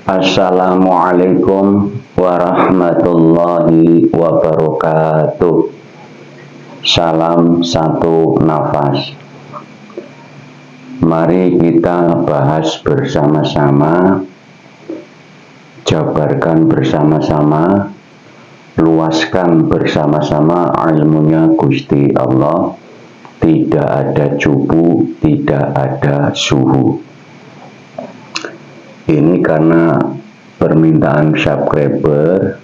Assalamualaikum warahmatullahi wabarakatuh. Salam satu nafas. Mari kita bahas bersama-sama, jabarkan bersama-sama, luaskan bersama-sama ilmunya Gusti Allah. Tidak ada cupu, tidak ada suhu. Ini karena permintaan subscriber,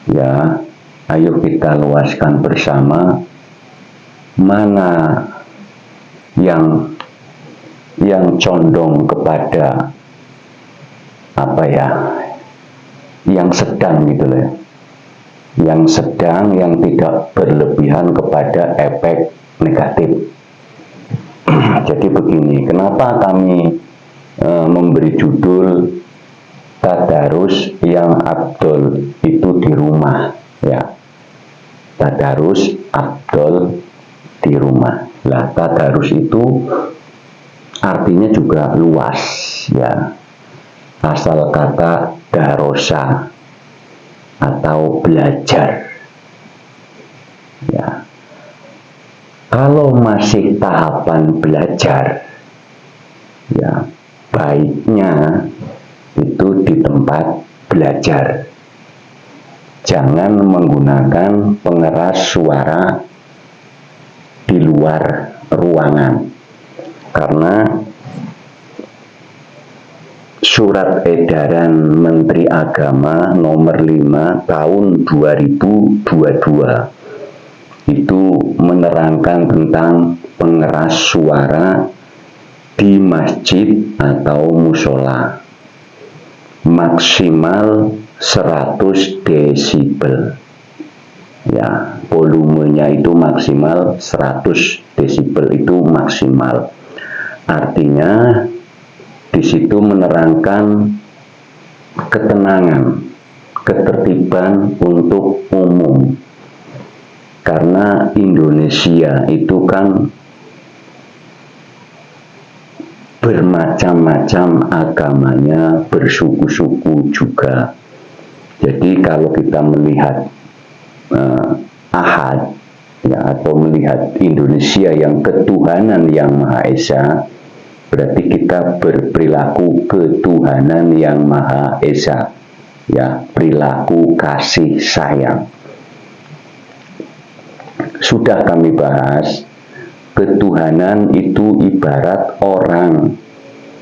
ya. Ayo kita luaskan bersama mana yang condong kepada yang sedang gitu loh, yang sedang, yang tidak berlebihan kepada efek negatif. Jadi begini, kenapa kami memberi judul tadarus yang afdol itu di rumah, ya. Tadarus afdol di rumah. Lah, tadarus itu artinya juga luas, ya. Asal kata darosa atau belajar, ya. Kalau masih tahapan belajar, ya, baiknya itu di tempat belajar. Jangan menggunakan pengeras suara di luar ruangan, karena Surat Edaran Menteri Agama nomor 5 tahun 2022 itu menerangkan tentang pengeras suara di masjid atau musola maksimal 100 desibel, ya. Volumenya itu maksimal 100 desibel, itu maksimal. Artinya di situ menerangkan ketenangan, ketertiban untuk umum, karena Indonesia itu kan bermacam-macam agamanya, bersuku-suku juga. Jadi kalau kita melihat ahad, ya, atau melihat Indonesia yang ketuhanan yang Maha Esa, berarti kita berperilaku ketuhanan yang Maha Esa, ya, perilaku kasih sayang. Sudah kami bahas, ketuhanan itu ibarat orang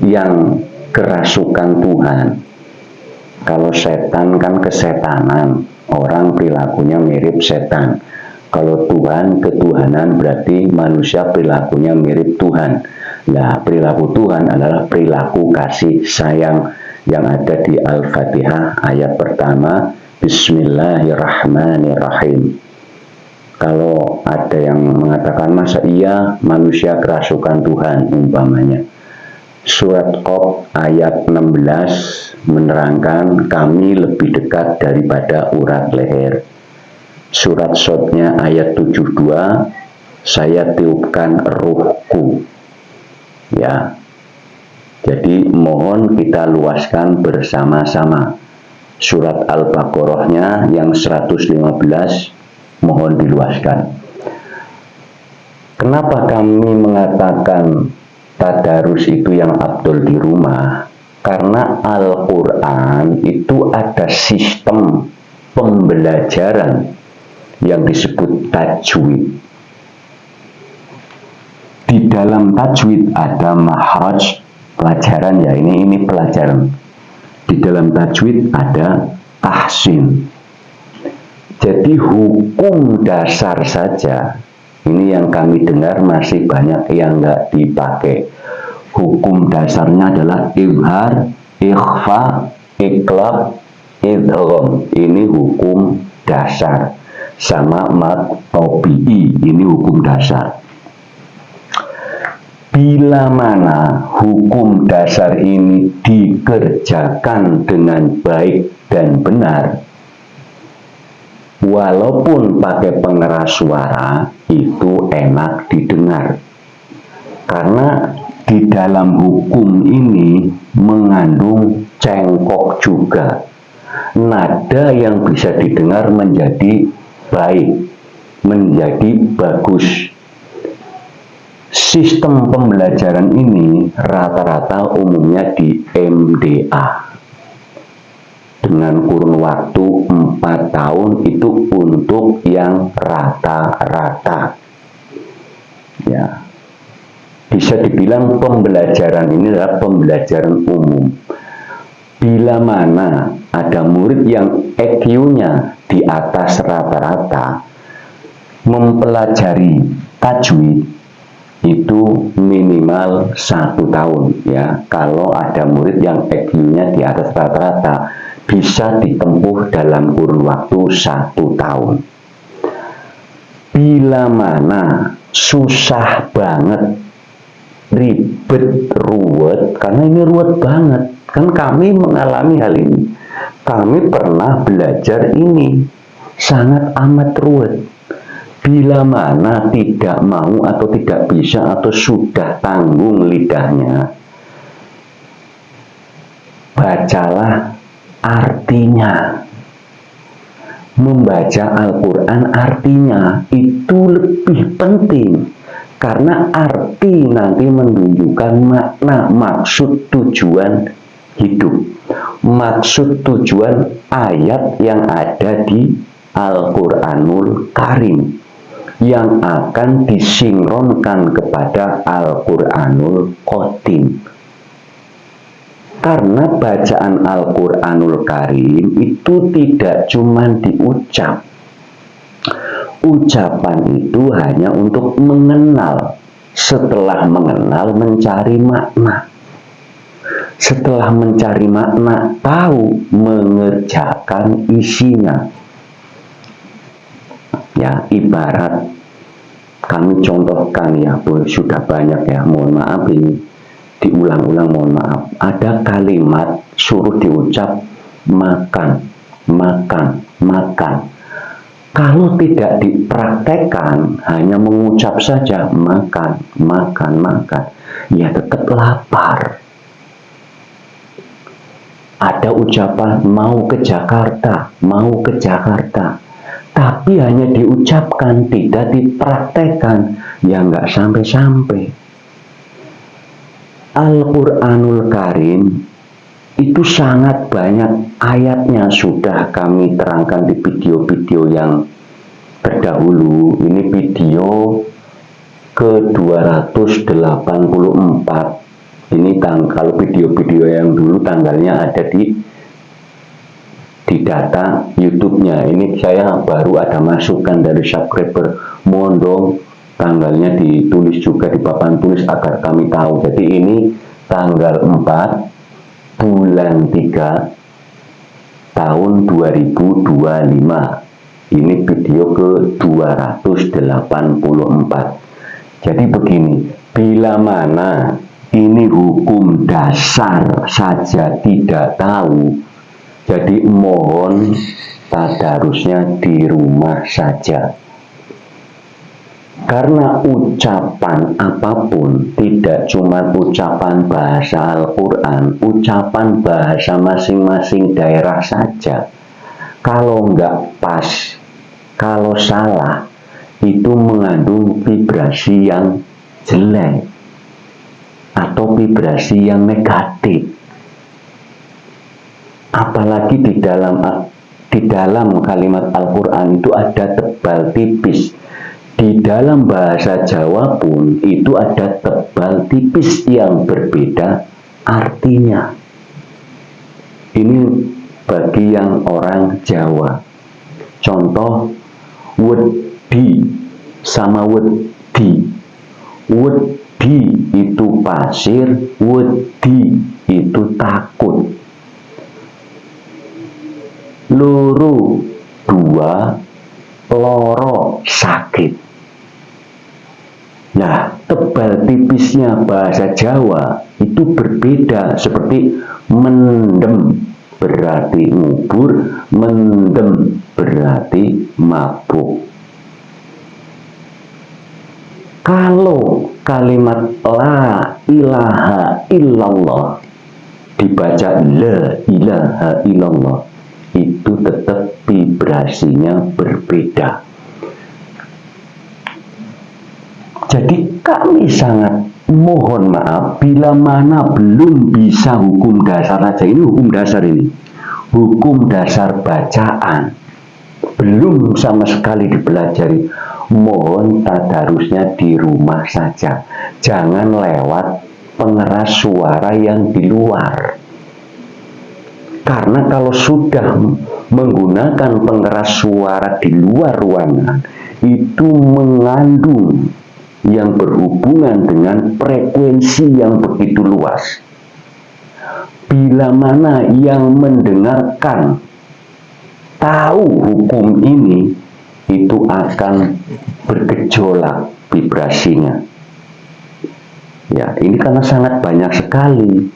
yang kerasukan Tuhan. Kalau setan kan kesetanan, orang perilakunya mirip setan. Kalau Tuhan, ketuhanan, berarti manusia perilakunya mirip Tuhan. Nah, perilaku Tuhan adalah perilaku kasih sayang yang ada di Al-Fatihah ayat pertama, Bismillahirrahmanirrahim. Kalau ada yang mengatakan masa iya manusia kerasukan Tuhan umpamanya, Surat Qaf ayat 16 menerangkan kami lebih dekat daripada urat leher. Surat Shod-nya ayat 72, saya tiupkan ruhku, ya. Jadi mohon kita luaskan bersama-sama. Surat Al-Baqarah-nya yang 115 mohon diluaskan. Kenapa kami mengatakan tadarus itu yang afdol di rumah? Karena Al-Quran itu ada sistem pembelajaran yang disebut tajwid. Di dalam tajwid ada makhraj, pelajaran, ya, ini pelajaran. Di dalam tajwid ada tahsin. Jadi hukum dasar saja, ini yang kami dengar masih banyak yang nggak dipakai. Hukum dasarnya adalah izhar, ikhfa, iqlab, idgham. Ini hukum dasar. Sama mad tabi'i, ini hukum dasar. Bila mana hukum dasar ini dikerjakan dengan baik dan benar, walaupun pakai pengeras suara, itu enak didengar. Karena di dalam hukum ini mengandung cengkok juga. Nada yang bisa didengar menjadi baik, menjadi bagus. Sistem pembelajaran ini rata-rata umumnya di MDA. Dengan kurun waktu 4 tahun itu untuk yang rata-rata. Ya. Bisa dibilang pembelajaran ini adalah pembelajaran umum. Bila mana ada murid yang EQ-nya di atas rata-rata, mempelajari tajwid itu minimal 1 tahun ya. Kalau ada murid yang EQ-nya di atas rata-rata, bisa ditempuh dalam kurun waktu 1 tahun. Bila mana susah banget, ribet, ruwet, karena ini ruwet banget. Kan kami mengalami hal ini. Kami pernah belajar ini. Sangat amat ruwet. Bila mana tidak mau atau tidak bisa atau sudah tanggung lidahnya, bacalah artinya. Membaca Al-Quran artinya itu lebih penting. Karena arti nanti menunjukkan makna, maksud, tujuan hidup. Maksud tujuan ayat yang ada di Al-Quranul Karim yang akan disinkronkan kepada Al-Quranul Qadim. Karena bacaan Al-Quranul Karim itu tidak cuma diucap. Ucapan itu hanya untuk mengenal. Setelah mengenal, mencari makna. Setelah mencari makna, tahu mengerjakan isinya. Ya, ibarat kami contohkan ya, sudah banyak ya, mohon maaf ini diulang-ulang, mohon maaf. Ada kalimat suruh diucap makan, makan, makan. Kalau tidak dipraktekkan, hanya mengucap saja makan, makan, makan, ya tetap lapar. Ada ucapan mau ke Jakarta, mau ke Jakarta. Tapi hanya diucapkan, tidak dipraktekkan, ya nggak sampai-sampai. Al-Quranul Karim itu sangat banyak ayatnya, sudah kami terangkan di video-video yang terdahulu. Ini video ke-284. Ini kalau video-video yang dulu tanggalnya ada di data YouTube-nya. Ini saya baru ada masukan dari subscriber. Mohon dong tanggalnya ditulis juga di papan tulis agar kami tahu. Jadi ini tanggal 4 bulan 3 tahun 2025. Ini video ke-284. Jadi begini, bila mana ini hukum dasar saja tidak tahu, jadi mohon tadarusnya di rumah saja. Karena ucapan apapun tidak cuma ucapan bahasa Al-Quran, ucapan bahasa masing-masing daerah saja. Kalau nggak pas, kalau salah, itu mengandung vibrasi yang jelek atau vibrasi yang negatif. Apalagi di dalam kalimat Al-Quran itu ada tebal tipis. Di dalam bahasa Jawa pun itu ada tebal tipis yang berbeda artinya. Ini bagi yang orang Jawa. Contoh, wedi sama wedi. Wedi itu pasir, wedi itu takut. Loro, dua, loro, sakit. Nah, tebal tipisnya bahasa Jawa itu berbeda. Seperti mendem berarti ngubur, mendem berarti mabuk. Kalau kalimat la ilaha illallah dibaca la ilaha illallah, itu tetap vibrasinya berbeda. Jadi kami sangat mohon maaf bila mana belum bisa hukum dasar saja. Ini hukum dasar, ini hukum dasar bacaan belum sama sekali dipelajari. Mohon tadarusnya di rumah saja, jangan lewat pengeras suara yang di luar. Karena kalau sudah menggunakan pengeras suara di luar ruangan, itu mengandung yang berhubungan dengan frekuensi yang begitu luas. Bila mana yang mendengarkan tahu hukum ini, itu akan bergejolak vibrasinya. Ya, ini karena sangat banyak sekali.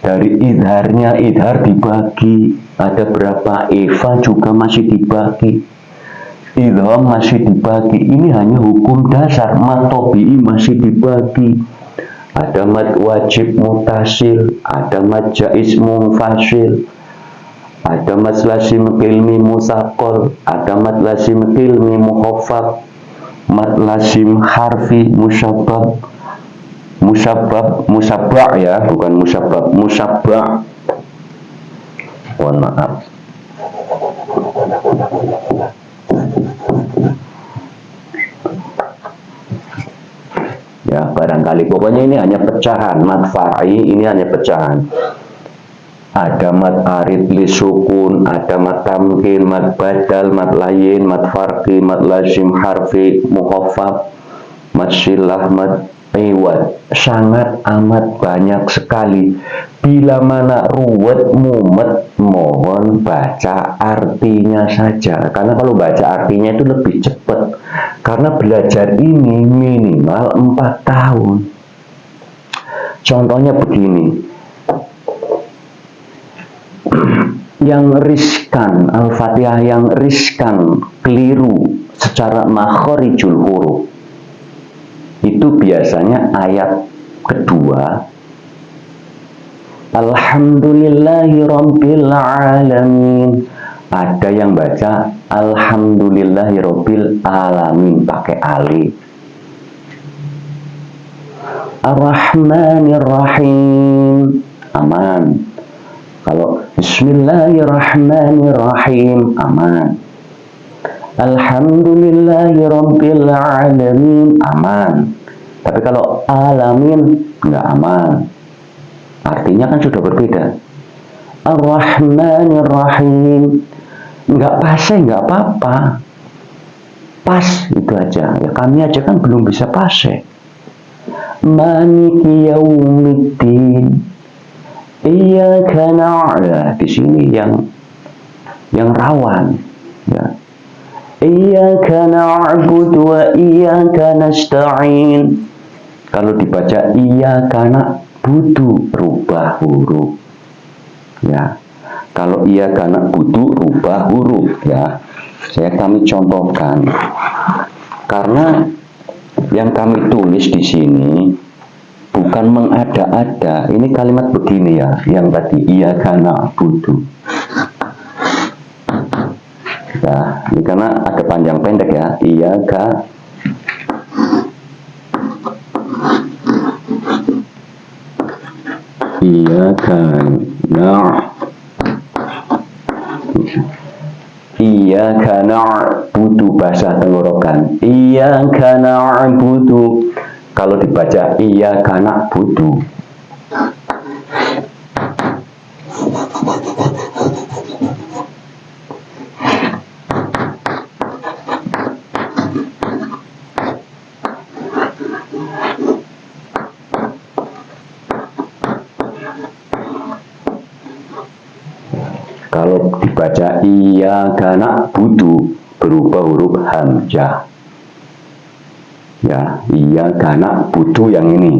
Dari idharnya, idhar dibagi, ada berapa, Eva juga masih dibagi, idham masih dibagi. Ini hanya hukum dasar. Mad tobi'i masih dibagi, ada mad wajib mutasil, ada mad jaiz munfasil, ada mad lazim ilmi musaqal, ada mad lazim ilmi muhaffaf, mad lazim harfi musyabbab, musabbah ya, bukan musabbab, musabbah. Mohon maaf. Ya, barangkali pokoknya ini hanya pecahan. Mad far'i ini hanya pecahan. Ada mad arid li sukun, ada mad tamkin, mad badal, mad layin, mad farqi, mad lazim harfi muhaffaf, mad silah, mad iwad. Sangat amat banyak sekali. Bila mana ruwet mumet, mohon baca artinya saja. Karena kalau baca artinya itu lebih cepat. Karena belajar ini minimal 4 tahun. Contohnya begini. Yang riskan, Al-Fatihah yang riskan, keliru secara makhorijul huruf, itu biasanya ayat kedua, Alhamdulillahi Rabbil Alamin. Ada yang baca Alhamdulillahi Rabbil Alamin pakai alif. Ar-Rahmanir Rahim, aman. Kalau Bismillahirrahmanirrahim, aman. Alhamdulillahi Rabbil Alamin, aman. Tapi kalau alamin nggak aman. Artinya kan sudah berbeda. Ar-Rahmanir-Rahim, nggak pase nggak apa-apa, pas itu aja. Ya kami aja kan belum bisa pase. Maliki yaumiddin, iyyaka na'budu, di sini yang rawan ya. Iyyaka na'budu wa iyyaka nasta'in. Kalau dibaca iyyaka na'budu, rubah huruf ya. Kalau iyyaka na'budu, rubah huruf ya. Kami contohkan karena yang kami tulis di sini bukan mengada-ada. Ini kalimat begini ya, yang tadi iyyaka na'budu. Nah, ini karena ada panjang pendek ya, iyyaka na'budu, bahasa tenggorokan. Iyyaka na'budu. Kalau dibaca iyyaka na'budu, kalau dibaca iyyaka na'budu berubah huruf hamzah. Ya, iyyaka na'budu yang ini.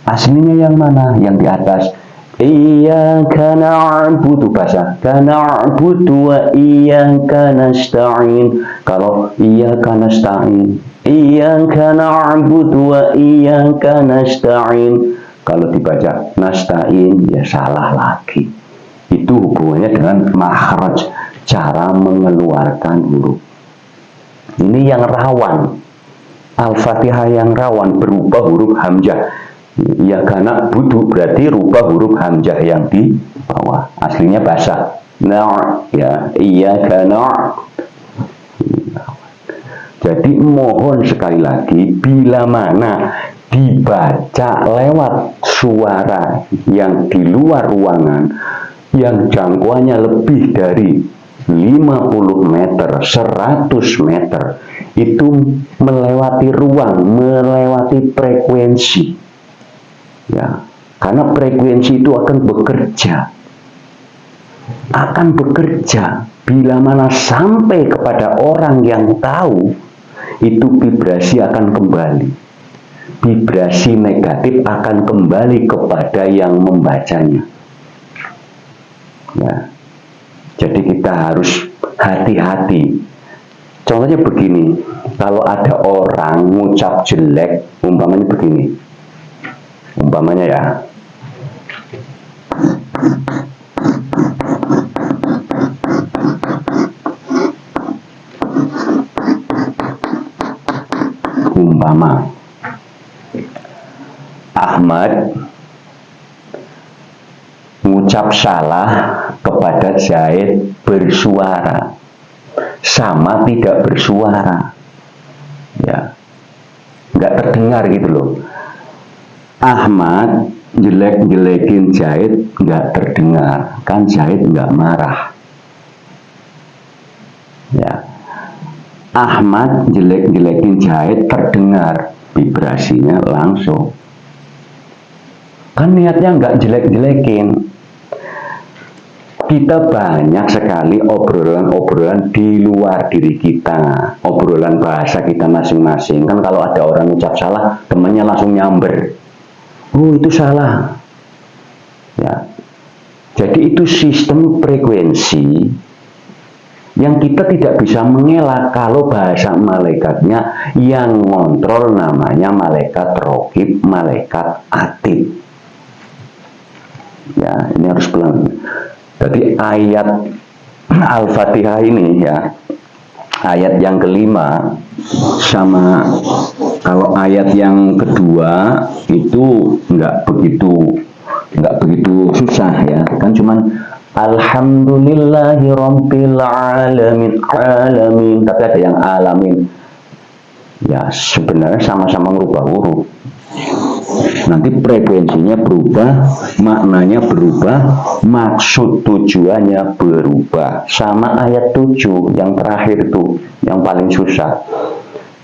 Aslinya yang mana? Yang di atas. Iyyaka na'budu, bahasa na'budu wa iyyaka nasta'in. Kalau iyyaka nasta'in, Iyyaka na'budu wa iyyaka nasta'in. Kalau dibaca nasta'in ya salah lagi. Itu hubungannya dengan makhraj, cara mengeluarkan huruf. Ini yang rawan. Al-Fatihah yang rawan berubah huruf hamzah. Iyyaka na'budu berarti rubah huruf hamzah yang di bawah. Aslinya basah. Ya, iyyaka Jadi mohon sekali lagi, bila mana dibaca lewat suara yang di luar ruangan, yang jangkauannya lebih dari 50 meter, 100 meter, itu melewati ruang, melewati frekuensi. Ya, karena frekuensi itu akan bekerja bila mana sampai kepada orang yang tahu, itu vibrasi akan kembali, vibrasi negatif akan kembali kepada yang membacanya. Ya, jadi kita harus hati-hati. Contohnya begini, kalau ada orang ngucap jelek, umpamanya begini, umpamanya ya, umpama Ahmad ngucap salah kepada Zaid bersuara sama tidak bersuara, ya nggak terdengar gitu loh. Ahmad jelek-jelekin Zaid nggak terdengar, kan Zaid nggak marah. Ya, Ahmad jelek-jelekin Zaid terdengar, vibrasinya langsung. Kan niatnya nggak jelek-jelekin. Kita banyak sekali obrolan-obrolan di luar diri kita, obrolan bahasa kita masing-masing. Kan kalau ada orang ucap salah, temannya langsung nyamber. Oh, itu salah. Ya. Jadi itu sistem frekuensi yang kita tidak bisa mengelak. Kalau bahasa malaikatnya yang ngontrol namanya malaikat raqib, malaikat atid. Ya, ini harus pelan. Jadi ayat Al-Fatihah ini ya, ayat yang kelima sama kalau ayat yang kedua itu nggak begitu susah ya, kan cuman Alhamdulillahirabbil alamin, tapi ada yang alamin. Ya sebenarnya sama-sama merubah huruf. Nanti frekuensinya berubah, maknanya berubah, maksud tujuannya berubah. Sama ayat 7 yang terakhir tuh, yang paling susah.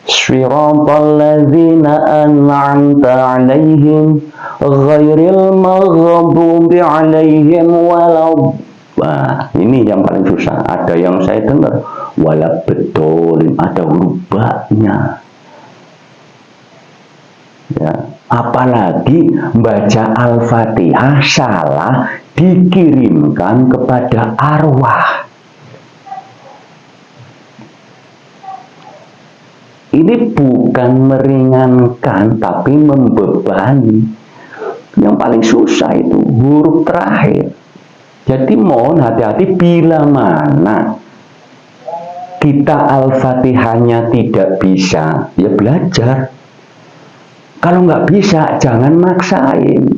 Shiratal ladzina an'amta 'alaihim ghairil maghdubi 'alaihim walad. Wah, ini yang paling susah. Ada yang saya dengar waladdallin, ada huruf ba-nya. Ya, apalagi baca Al-Fatihah salah dikirimkan kepada arwah. Ini bukan meringankan tapi membebani. Yang paling susah itu huruf terakhir. Jadi mohon hati-hati bila mana kita Al-Fatihahnya tidak bisa, ya belajar. Kalau nggak bisa, jangan maksain.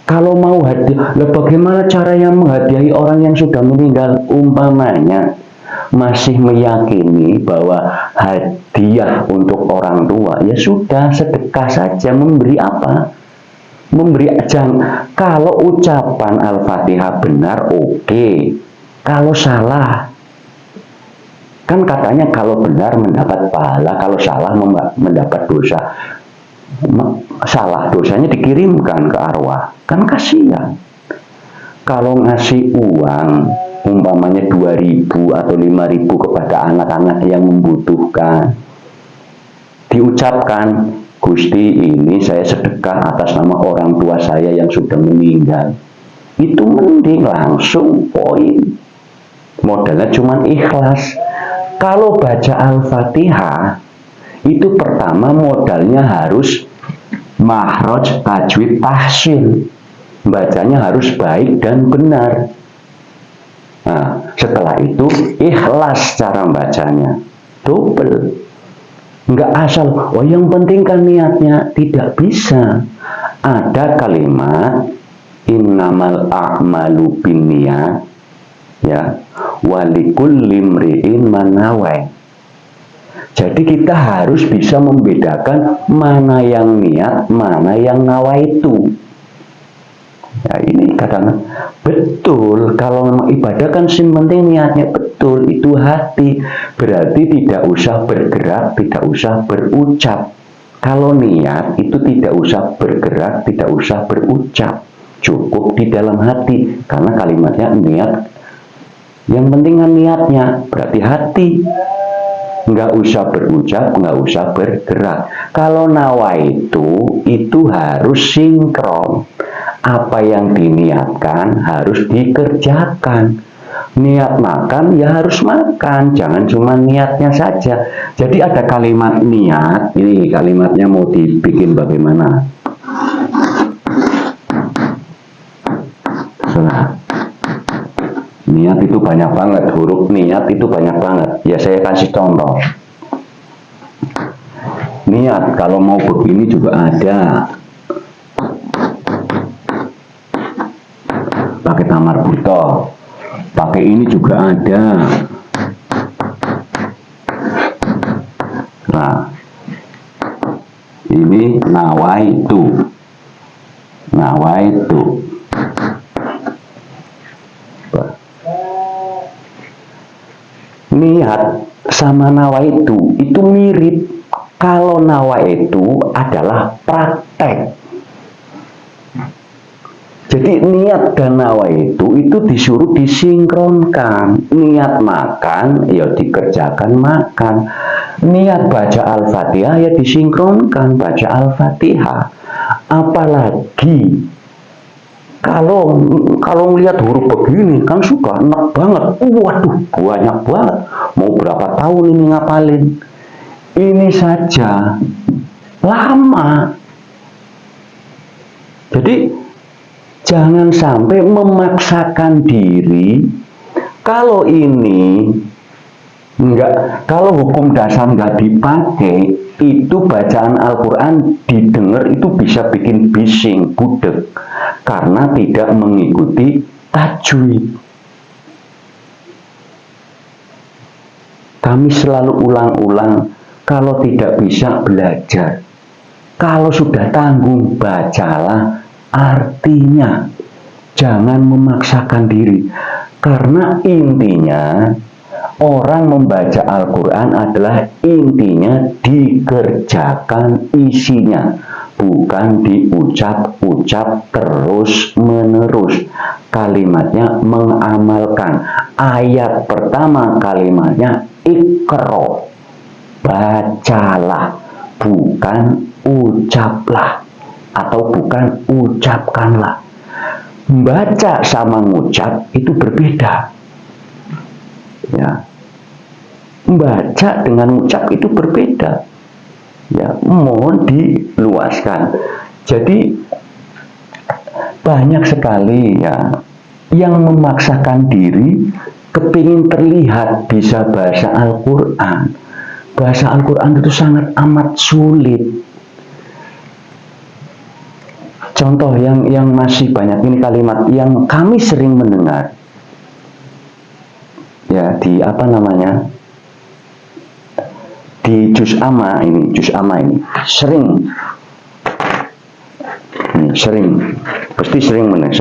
Kalau mau hadiah, bagaimana caranya menghadiahi orang yang sudah meninggal? Umpamanya masih meyakini bahwa hadiah untuk orang tua, ya sudah sedekah saja. Memberi apa? Memberi jangan. Kalau ucapan Al-Fatihah benar, oke. Kalau salah, kan katanya kalau benar mendapat pahala, kalau salah mendapat dosa. Salah dosanya dikirimkan ke arwah, kan kasihan. Kalau ngasih uang umpamanya 2.000 atau 5.000 kepada anak-anak yang membutuhkan, diucapkan, Gusti ini saya sedekah atas nama orang tua saya yang sudah meninggal, itu mending langsung poin. Modalnya cuma ikhlas. Kalau baca Al-Fatihah itu pertama modalnya harus makhraj, tajwid, tahsin. Bacanya harus baik dan benar. Nah, setelah itu ikhlas cara bacanya. Double. Enggak asal, oh yang penting kan niatnya. Tidak bisa. Ada kalimat innamal a'malu binniyat, ya, walikulli imri'in ma nawa. Jadi kita harus bisa membedakan mana yang niat, mana yang nawaitu. Ya ini kadang betul, kalau memang ibadah kan yang penting niatnya betul, itu hati. Berarti tidak usah bergerak, tidak usah berucap. Kalau niat itu tidak usah bergerak, tidak usah berucap. Cukup di dalam hati, karena kalimatnya niat. Yang penting kan niatnya, berarti hati. Nggak usah berucap, nggak usah bergerak. Kalau itu harus sinkron. Apa yang diniatkan harus dikerjakan. Niat makan ya harus makan, jangan cuma niatnya saja. Jadi ada kalimat niat, ini kalimatnya mau dibikin bagaimana? Nah, niat itu banyak banget, huruf niat itu banyak banget. Ya saya kasih contoh. Niat kalau mau begini juga ada. Pakai tamar buto, pakai ini juga ada. Nah, ini nawaitu. Niat sama nawaitu itu mirip. Kalau nawaitu adalah praktek. Jadi niat dan nawaitu itu disuruh disinkronkan. Niat makan ya dikerjakan makan. Niat baca Al-Fatihah ya disinkronkan baca Al-Fatihah. Apalagi kalau melihat huruf begini kan suka enak banget. Waduh, banyak banget. Mau berapa tahun ini ngapalin? Ini saja lama. Jadi jangan sampai memaksakan diri. Kalau ini kalau hukum dasar nggak dipakai, itu bacaan Al-Quran didengar itu bisa bikin bising, budek, karena tidak mengikuti tajwid. Kami selalu ulang-ulang, kalau tidak bisa belajar. Kalau sudah tanggung, bacalah artinya. Jangan memaksakan diri. Karena intinya, orang membaca Al-Quran adalah intinya dikerjakan isinya. Bukan diucap-ucap terus-menerus. Kalimatnya mengamalkan. Ayat pertama kalimatnya Iqra, bacalah, bukan ucaplah atau bukan ucapkanlah. Baca sama ngucap itu berbeda. Ya, baca dengan ucap itu berbeda. Ya, mohon diluaskan. Jadi banyak sekali ya yang memaksakan diri kepingin terlihat bisa bahasa Al-Quran. Bahasa Al-Quran itu sangat amat sulit. Contoh yang masih banyak ini kalimat yang kami sering mendengar. Ya, di di juz amma ini sering pasti sering mendengar.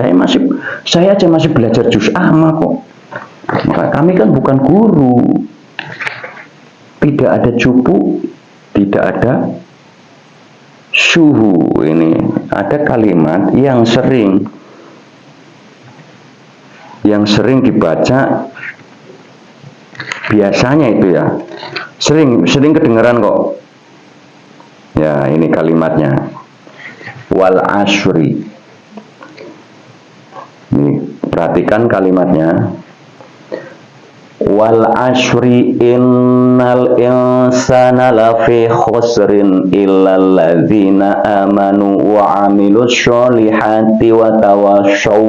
Saya aja masih belajar juz amma kok. Maka kami kan bukan guru, tidak ada cupu, tidak ada suhu. Ini ada kalimat yang sering dibaca biasanya itu ya, sering kedengaran kok. Ya, ini kalimatnya wal asri. Nih, perhatikan kalimatnya. Wal asri innal innal insana lafi khusrin illal ladzina amanu wa amilus sholihati wa tawassaw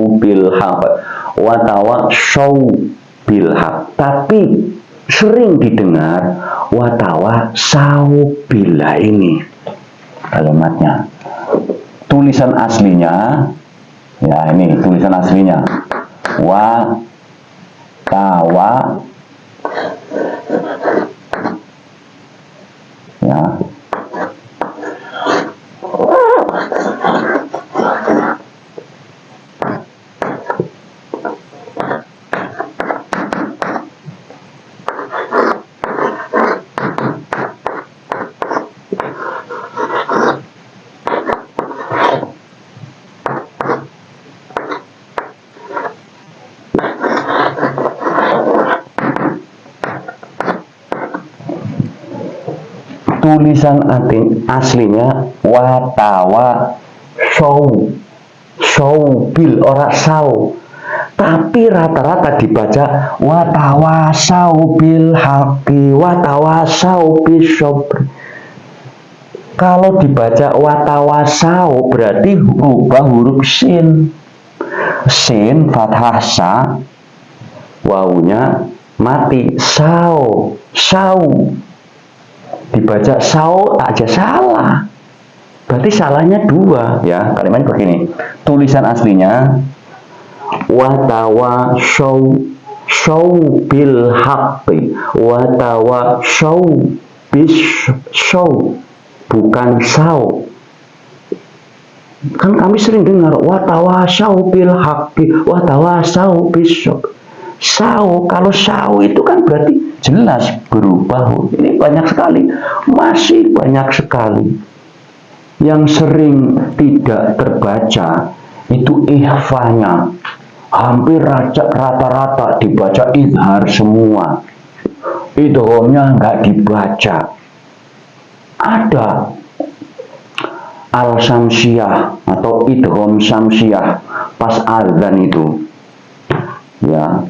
bil haq. Tapi sering didengar watawassaw billah. Ini kalimatnya. Tulisan aslinya ya, ini tulisan aslinya tawa ya. Tulisan aslinya watawa show bil ora saw, tapi rata-rata dibaca watawasau bil haqi watawasau bis sabr. Kalau dibaca watawasau berarti rubah huruf sin fathah sa, wawunya mati, sau dibaca sau aja salah, berarti salahnya dua ya. Kalimat begini, tulisan aslinya watawasau bil haqqi watawasau bis sau, bukan sau. Kan kami sering dengar watawasau bil haqqi watawasau bis sau. Kalau sau itu kan berarti jelas berubah. Ini banyak sekali, masih banyak sekali yang sering tidak terbaca. Itu ihfanya hampir rata-rata dibaca idhar semua, idghamnya nggak dibaca. Ada al-samsiyah atau idgham samsiyah pas azan itu ya,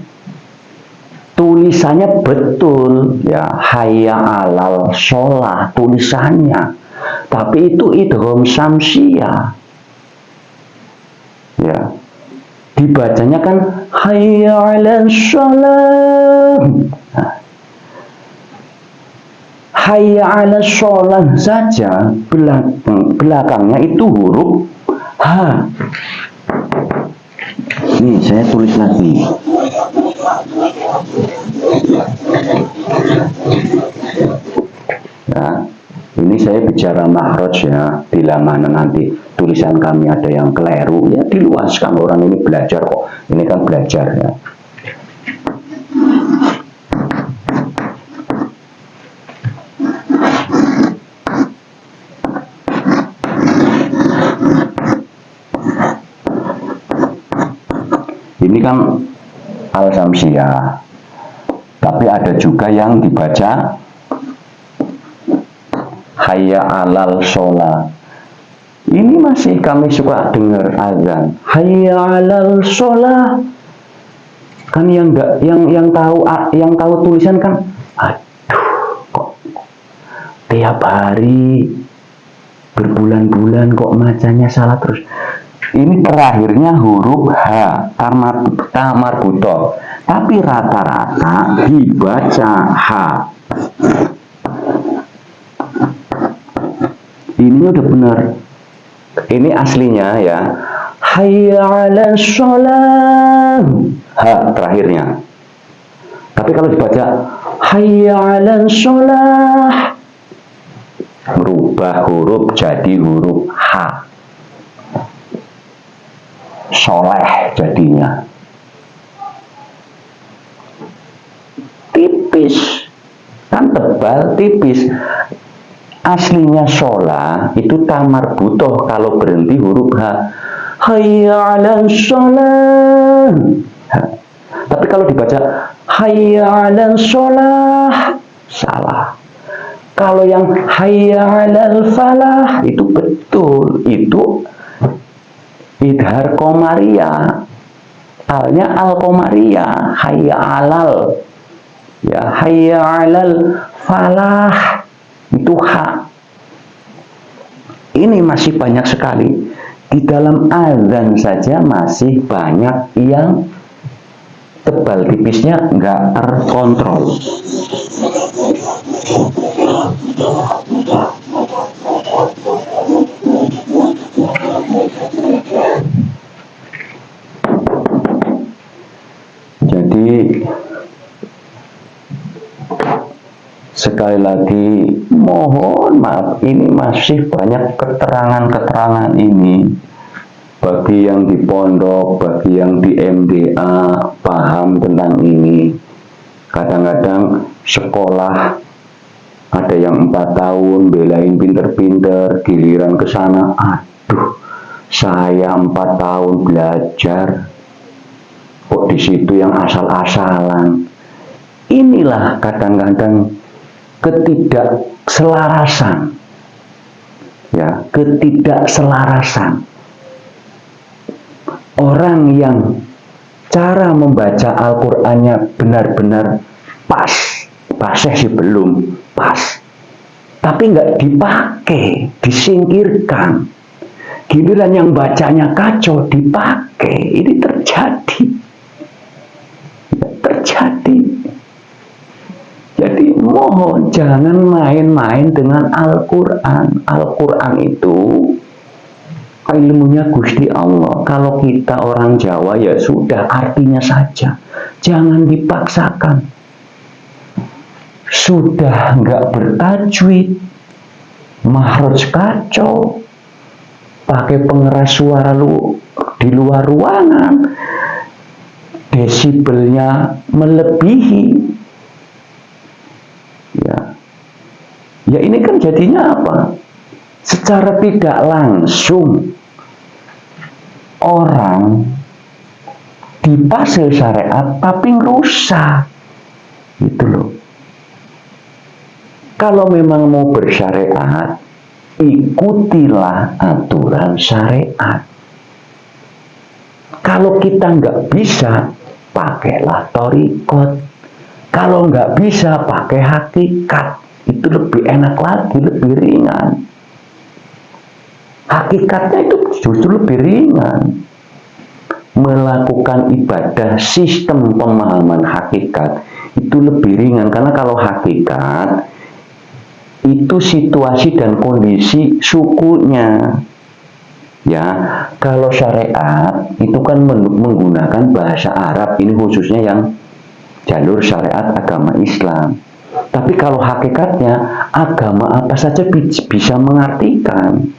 tulisannya betul ya, hayya alal sholah tulisannya, tapi itu idgham samsiyah ya, dibacanya kan hayya alal sholah. Hayya alal sholah saja belakangnya itu huruf H. Nih saya tulis lagi. Nah, ini saya bicara makhraj ya. Bila mana nanti tulisan kami ada yang keliru ya diluaskan, orang ini belajar kok. Ini kan belajar ya. Ini kan al-samsiyah, tapi ada juga yang dibaca hayya alal sholah. Ini masih kami suka dengar azan hayya alal sholah. Kan yang tahu tulisan kan, aduh kok tiap hari berbulan-bulan kok macanya salah terus. Ini terakhirnya huruf H marbutoh, tapi rata-rata dibaca H. Ini udah benar. Ini aslinya ya, hayya 'alas shalah, H terakhirnya. Tapi kalau dibaca hayya 'alas shalah, merubah huruf jadi huruf H. Soleh jadinya. Tipis, kan tebal tipis. Aslinya sholah itu tamar butoh kalau berhenti huruf H. Hayya 'alas sholah. Tapi kalau dibaca hayya 'alas sholah, salah. Kalau yang hayya 'alal falah itu betul, itu idhar komariah, alnya al komariah, hayya alal ya, hayya alal falah, itu hak. Ini masih banyak sekali. Di dalam azan saja masih banyak yang tebal tipisnya nggak terkontrol. Jadi sekali lagi mohon maaf, ini masih banyak keterangan-keterangan ini. Bagi yang di pondok, bagi yang di MDA paham tentang ini. Kadang-kadang sekolah ada yang 4 tahun belain pinter-pinter, giliran ke sana, aduh, saya 4 tahun belajar, kok di situ yang asal-asalan. Inilah kadang-kadang ketidakselarasan, ya, ketidakselarasan. Orang yang cara membaca Al-Qur'annya benar-benar pas, sih belum pas, tapi nggak dipakai, disingkirkan. Giliran yang bacanya kacau dipakai, ini terjadi. Jadi mohon jangan main-main dengan Al-Qur'an. Al-Qur'an itu ilmunya Gusti Allah. Kalau kita orang Jawa ya sudah, artinya saja. Jangan dipaksakan. Sudah nggak bertajwid, mahraj kacau, pakai pengeras suara di luar ruangan, desibelnya melebihi. Ya ini kan jadinya apa? Secara tidak langsung orang dipasel syariat tapi ngerusak, gitu loh. Kalau memang mau bersyariat, ikutilah aturan syariat. Kalau kita nggak bisa, pakailah thariqat. Kalau nggak bisa, pakai hakikat. Itu lebih enak lagi, lebih ringan. Hakikatnya itu justru lebih ringan. Melakukan ibadah sistem pemahaman hakikat itu lebih ringan, karena kalau hakikat itu situasi dan kondisi sukunya. Ya, kalau syariat itu kan menggunakan bahasa Arab, ini khususnya yang jalur syariat agama Islam. Tapi kalau hakikatnya, agama apa saja bisa mengartikan.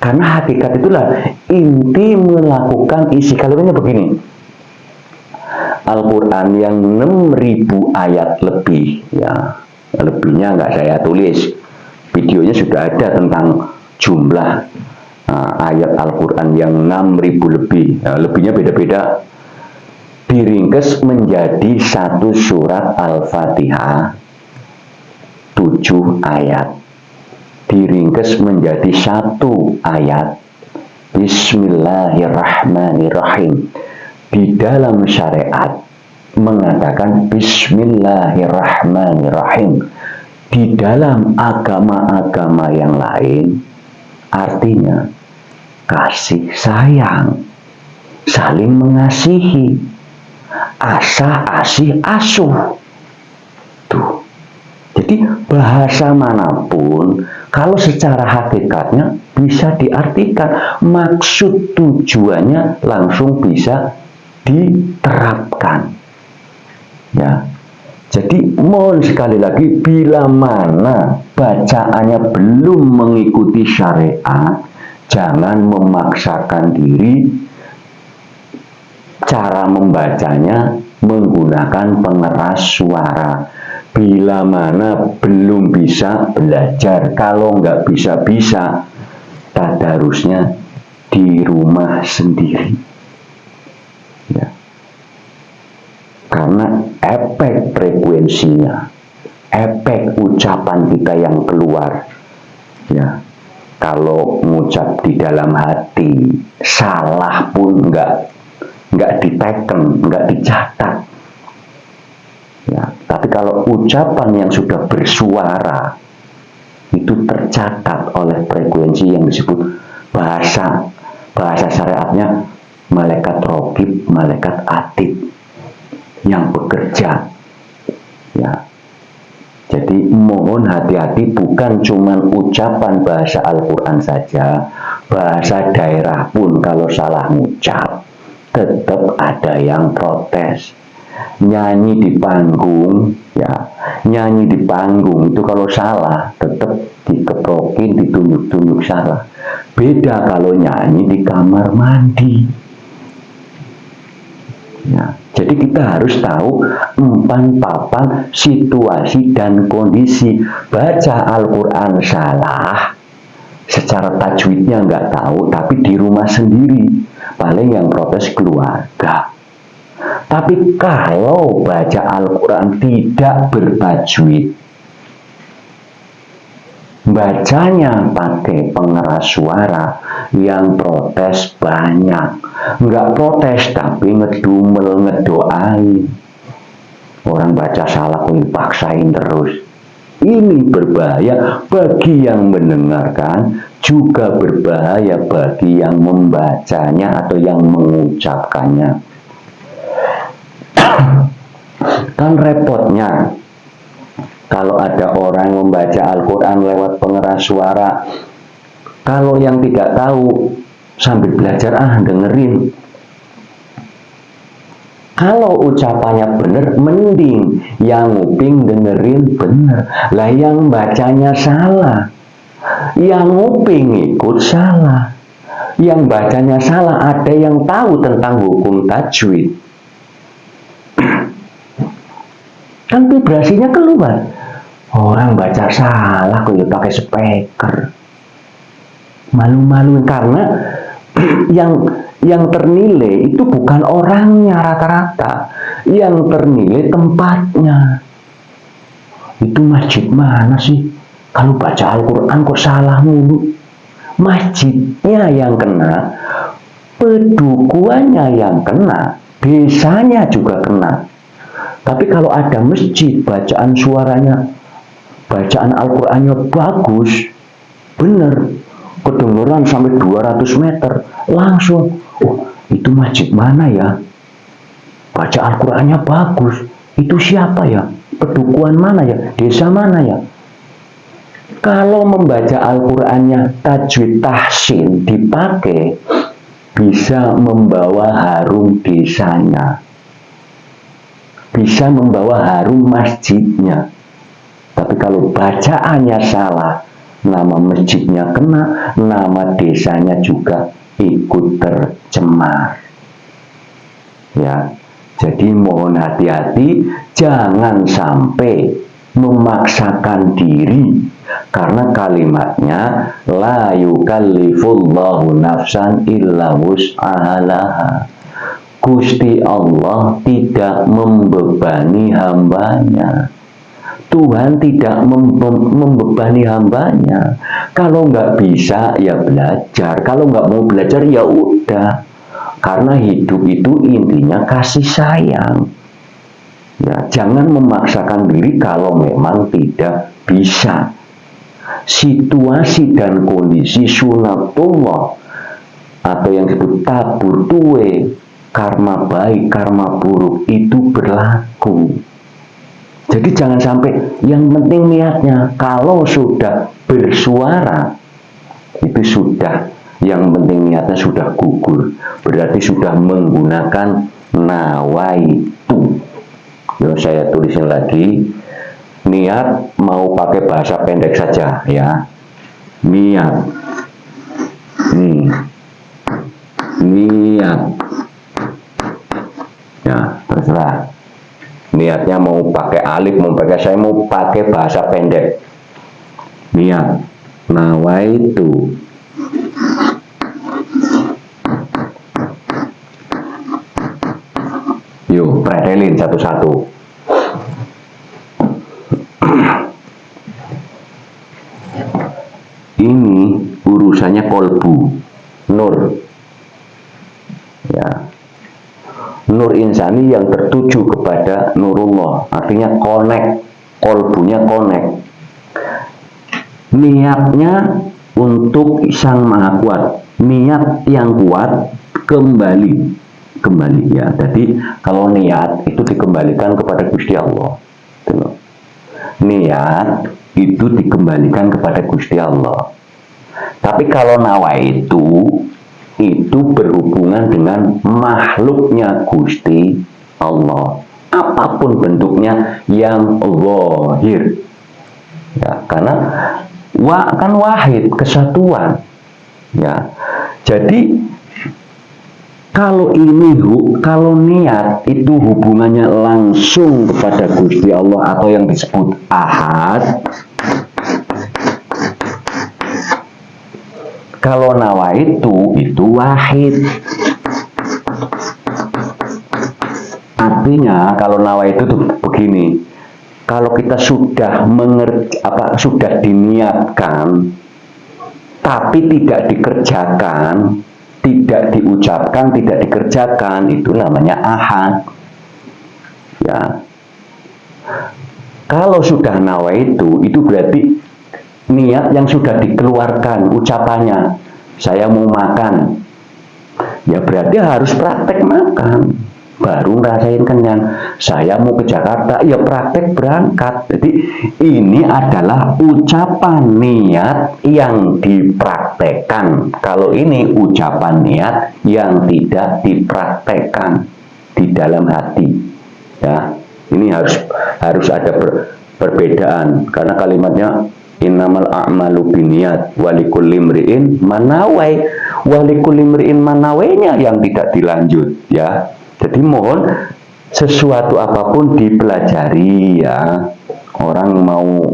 Karena hakikat itulah inti melakukan isi. Kalimatnya begini, Al-Quran yang 6.000 ayat lebih, ya, lebihnya nggak saya tulis, videonya sudah ada tentang jumlah ayat Al-Quran yang 6.000 lebih. Lebihnya beda-beda. Diringkes menjadi satu surat Al-Fatihah 7 ayat. Diringkes menjadi satu ayat Bismillahirrahmanirrahim. Di dalam syariat mengatakan Bismillahirrahmanirrahim. Di dalam agama-agama yang lain artinya kasih sayang, saling mengasihi, asa, asih, asuh. Tuh. Jadi bahasa manapun, kalau secara hakikatnya bisa diartikan, maksud tujuannya langsung bisa diterapkan. Ya. Jadi mohon sekali lagi, bila mana bacaannya belum mengikuti syariat, jangan memaksakan diri. Cara membacanya menggunakan pengeras suara. Bila mana belum bisa, belajar. Kalau nggak bisa-bisa, tadarusnya di rumah sendiri. Ya. Karena efek frekuensinya, efek ucapan kita yang keluar, ya, kalau ngucap di dalam hati salah pun nggak diteken, nggak dicatat, ya, tapi Tapi kalau ucapan yang sudah bersuara itu tercatat oleh frekuensi yang disebut bahasa syariatnya malaikat raqib, malaikat atid yang bekerja. Ya. Jadi mohon hati-hati, bukan cuma ucapan bahasa Al-Quran saja, bahasa daerah pun kalau salah ngucap tetap ada yang protes. Nyanyi di panggung, ya, nyanyi di panggung itu kalau salah tetap dikeprokin, ditunjuk-tunjuk salah. Beda kalau nyanyi di kamar mandi. Ya, jadi kita harus tahu empan papan situasi dan kondisi. Baca Al-Quran salah, secara tajwidnya nggak tahu, tapi di rumah sendiri paling yang protes keluarga. Tapi kalau baca Al-Quran tidak bertajwid, bacanya pakai pengeras suara, yang protes banyak. Nggak protes tapi ngedumel, ngedoain. Orang baca salah pun dipaksain terus. Ini berbahaya bagi yang mendengarkan, juga berbahaya bagi yang membacanya atau yang mengucapkannya. Kan repotnya kalau ada orang membaca Al-Quran lewat pengeras suara, kalau yang tidak tahu sambil belajar dengerin. Kalau ucapannya benar, mending yang nguping dengerin benar. Lah yang bacanya salah, yang nguping ikut salah. Yang bacanya salah, ada yang tahu tentang hukum tajwid. Kan vibrasinya keluar. Orang baca salah kok pakai speaker. Malu-malu karena yang ternilai itu bukan orangnya rata-rata, yang ternilai tempatnya. Itu masjid mana sih? Kalau baca Al-Quran kok salah mulu? Masjidnya yang kena, pedukuannya yang kena, desanya juga kena. Tapi kalau ada masjid, bacaan suaranya, bacaan Al-Qurannya bagus, bener, kedengeran sampai 200 meter, langsung, oh itu masjid mana ya? Baca Al-Qurannya bagus, itu siapa ya? Pedukuhan mana ya? Desa mana ya? Kalau membaca Al-Qurannya tajwid tahsin dipakai, bisa membawa harum desanya, bisa membawa harum masjidnya. Tapi kalau bacaannya salah, nama masjidnya kena, nama desanya juga ikut tercemar. Ya, jadi mohon hati-hati, jangan sampai memaksakan diri, karena kalimatnya la yukallifullahu nafsan illa wus'aha. Gusti Allah tidak membebani hambanya. Tuhan tidak membebani hambanya. Kalau nggak bisa ya belajar. Kalau nggak mau belajar ya udah. Karena hidup itu intinya kasih sayang. Ya, jangan memaksakan diri kalau memang tidak bisa. Situasi dan kondisi sunatullah atau yang disebut tabur tuwe, karma baik, karma buruk itu berlaku. Jadi jangan sampai, yang penting niatnya. Kalau sudah bersuara, itu sudah, yang penting niatnya sudah gugur. Berarti sudah menggunakan nawaitu. Saya tulisin lagi, niat mau pakai bahasa pendek saja ya. Niat. Niat. Ya, terserah. Niatnya mau pakai alif, mau pakai, saya mau pakai bahasa pendek. Niat. Nawaitu. Yuk, pretelin satu-satu. Ini urusannya kolbu, nur. Ya. Nur nur insani yang tertuju kepada nurullah, artinya connect, kolbunya connect. Niatnya untuk Sang Maha Kuat, niat yang kuat kembali ya. Jadi kalau niat itu dikembalikan kepada Gusti Allah. Niat itu dikembalikan kepada Gusti Allah. Tapi kalau itu berhubungan dengan makhluknya Gusti Allah, apapun bentuknya yang zahir. Ya, karena kan wahid, kesatuan. Ya. Jadi kalau niat itu hubungannya langsung kepada Gusti Allah atau yang disebut ahad. Kalau nawaitu itu wahid. Artinya kalau nawaitu itu begini. Kalau kita sudah sudah diniatkan tapi tidak dikerjakan, tidak diucapkan, tidak dikerjakan, itu namanya ahad. Ya. Kalau sudah nawaitu itu berarti niat yang sudah dikeluarkan ucapannya. Saya mau makan, ya berarti harus praktek makan baru ngerasain kenyang. Saya mau ke Jakarta, ya praktek berangkat. Jadi ini adalah ucapan niat yang dipraktekkan. Kalau ini ucapan niat yang tidak dipraktekkan di dalam hati. Ya, ini harus ada perbedaan karena kalimatnya innamal a'malu binniyat walikulli imri'in manawai, walikulli imri'in manawainya yang tidak dilanjut ya. Jadi mohon sesuatu apapun dipelajari ya. Orang mau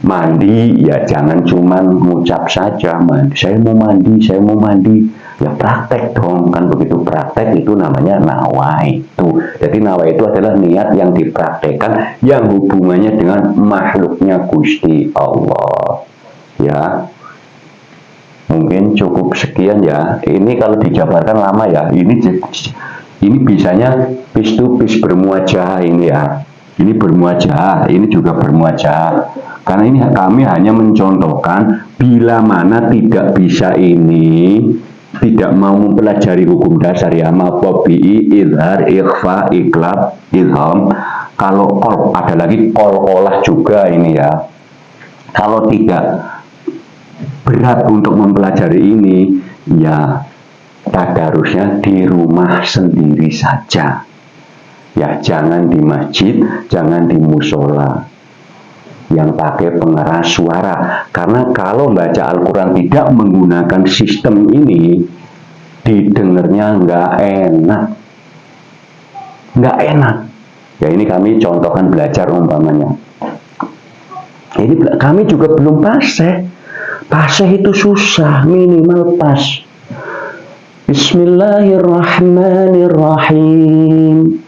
mandi ya jangan cuma mengucap saja mandi, saya mau mandi ya praktek dong, kan begitu. Praktek itu namanya nawaitu. Jadi nawaitu adalah niat yang dipraktekkan yang hubungannya dengan makhluknya Gusti Allah ya. Mungkin cukup sekian ya. Ini kalau dijabarkan lama ya. Ini bisanya bis to bis bermuajah ini ya. Ini bermuajah, ini juga bermuajah. Karena ini kami hanya mencontohkan bila mana tidak bisa ini, tidak mau mempelajari hukum dasar ya, mapobi, idhar, ikhfa, iklab, idham. Kalau ada lagi olah juga ini ya. Kalau tidak berat untuk mempelajari ini, ya tadarusnya di rumah sendiri saja. Ya, jangan di masjid, jangan di musola yang pakai pengeras suara. Karena kalau baca Al-Quran tidak menggunakan sistem ini, didengarnya nggak enak. Ya ini kami contohkan belajar umpamanya. Ini kami juga belum paseh. Paseh itu susah, minimal pas. Bismillahirrahmanirrahim.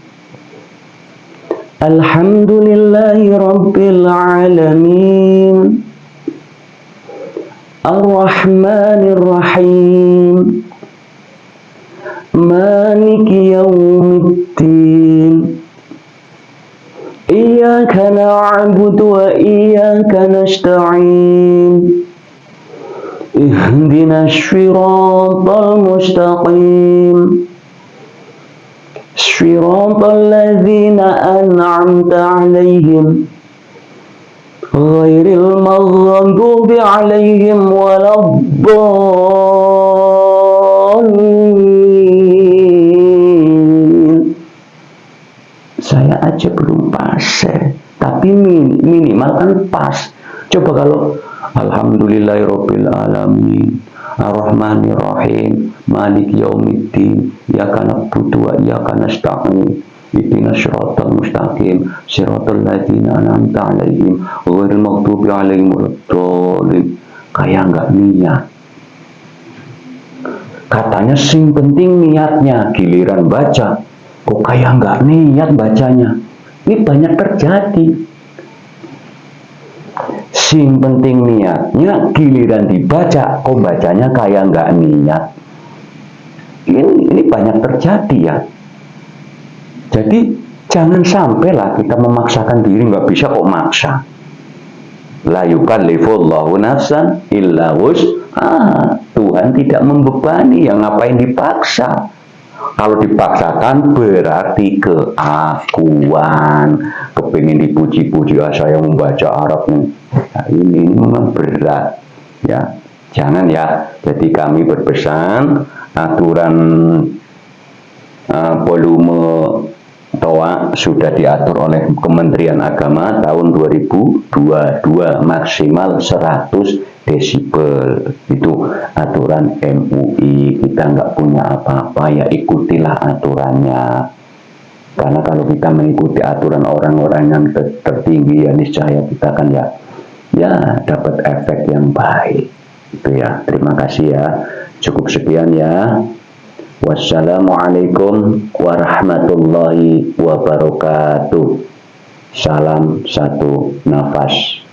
Alhamdulillahi Rabbil Alamin. Ar-Rahmanir-Rahim. Maliki Yawmiddin. Iyyaka na'budu wa iyyaka nasta'in. Ihdinas siratal mustaqim. Siratal ladzina an'amta 'alaihim ghairil maghdubi 'alaihim waladdallin. Saya aja belum pas, tapi minimal kan pas. Coba kalau alhamdulillahirabbil alamin, ar-rahmanir-rahim, maliki yaumiddin, iyyaka na'budu wa iyyaka nasta'in, ihdinas siratal mustaqim, siratal ladzina an'amta 'alaihim ghairil maghdubi 'alaihim waladdallin. Kayak enggak niat. Katanya sing penting niatnya, giliran baca kok kayak enggak niat bacanya. Ini banyak terjadi. Sing penting niatnya, giliran dibaca kok bacanya kayak nggak niat. Ini banyak terjadi ya. Jadi jangan sampailah kita memaksakan diri, nggak bisa kok maksa. La yukallifullahu nafsan illa wus'aha. Tuhan tidak membebani, yang ngapain dipaksa. Kalau dipaksakan berarti keakuan, kepingin dipuji-puji, saya membaca Arab nih. Nah, ini memang berat, ya. Jangan ya. Jadi kami berpesan aturan volume TOA sudah diatur oleh Kementerian Agama tahun 2022 maksimal 100 desibel. Itu aturan MUI. Kita nggak punya apa-apa, ya ikutilah aturannya. Karena kalau kita mengikuti aturan orang-orang yang tertinggi, ya niscaya kita kan ya dapat efek yang baik. Itu ya. Terima kasih ya. Cukup sekian ya. Wassalamualaikum warahmatullahi wabarakatuh. Salam satu nafas.